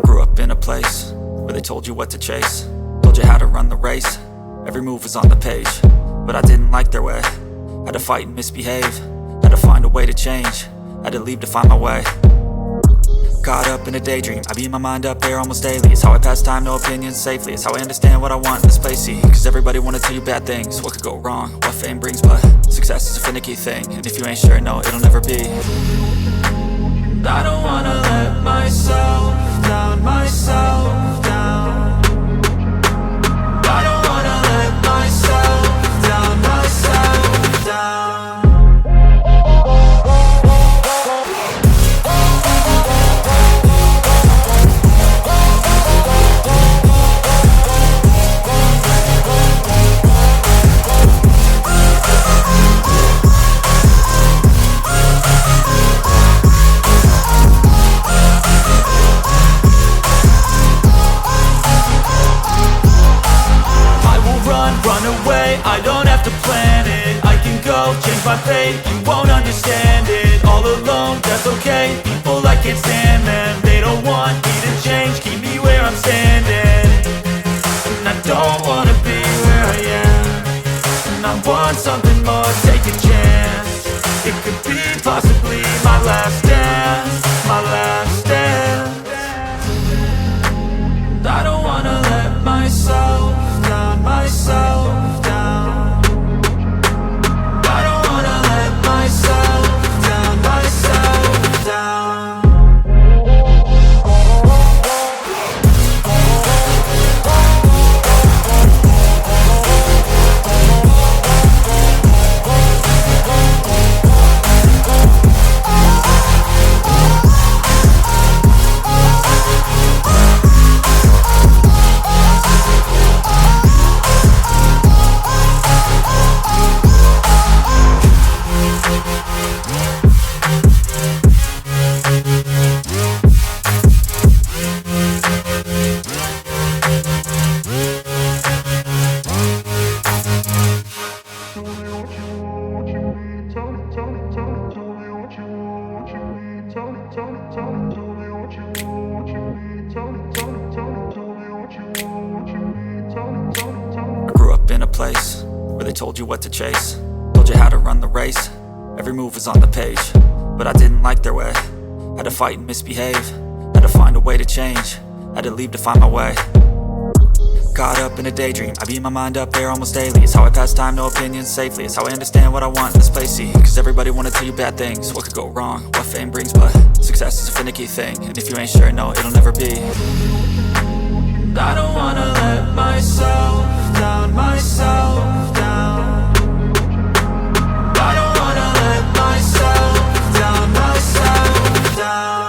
grew up in a place where they told you what to chase, told you how to run the race. Every move was on the page, but I didn't like their way. Had to fight and misbehave, had to find a way to change, had to leave to find my way. Caught up in a daydream, I beat my mind up there almost daily. It's how I pass time, no opinions safely. It's how I understand what I want in this place, see. Cause everybody wanna tell you bad things, what could go wrong, what fame brings. But success is a finicky thing, and if you ain't sure, no, it'll never be. I don't wanna let myself down, myself down. I don't wanna let myself down, myself down. Run away, I don't have to plan it. I can go, change my fate, you won't understand it. All alone, that's okay, people I can't stand them. They don't want me to change, keep me where I'm standing. And I don't wanna be where I am, and I want something more, take a chance. It could be possibly my last dance, my last dance. I don't wanna let myself down, myself down. I don't wanna let myself down, myself down. Place where they told you what to chase, told you how to run the race. Every move was on the page, but I didn't like their way. Had to fight and misbehave, had to find a way to change, had to leave to find my way. Caught up in a daydream, I beat my mind up there almost daily. It's how I pass time, no opinions safely. It's how I understand what I want in this place, see. Cause everybody wanna tell you bad things, what could go wrong, what fame brings. But success is a finicky thing, and if you ain't sure, no, it'll never be. I don't wanna let myself down, myself down. I don't wanna let myself down, myself down.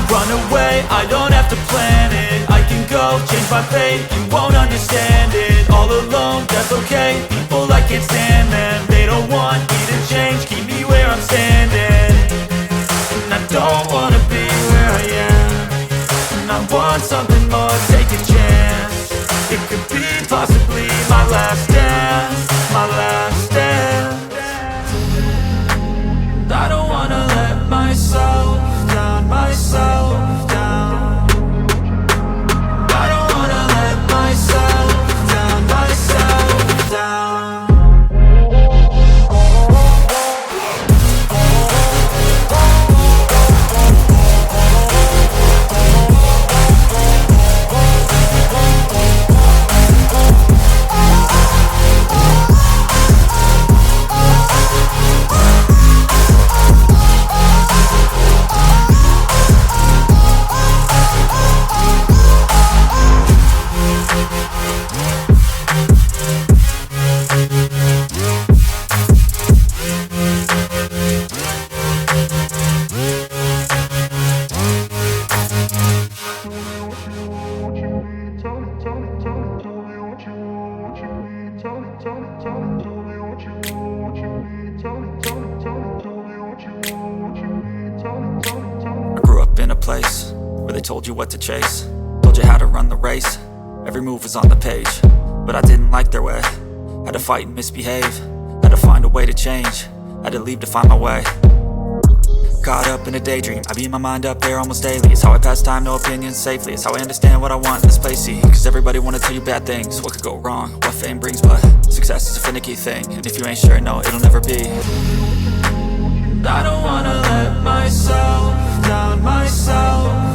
Run away, I don't have to plan it. I can go, change my fate, you won't understand it. All alone, that's okay, people I can't stand them. They don't want me to change, keep me where I'm standing. And I don't wanna be where I am, and I want something more, take a chance. It could be possibly my last dance, my last dance. I don't wanna let myself down, myself down. I don't wanna let myself down, myself down. I grew up in a place where they told you what to chase, told you how to run the race, every move was on the page. But I didn't like their way, had to fight and misbehave, had to find a way to change, had to leave to find my way. Caught up in a daydream, I beat my mind up there almost daily. It's how I pass time, no opinions safely. It's how I understand what I want in this place, see. Cause everybody wanna tell you bad things, what could go wrong, what fame brings. But success is a finicky thing, and if you ain't sure, no, it'll never be. I don't wanna let myself down myself.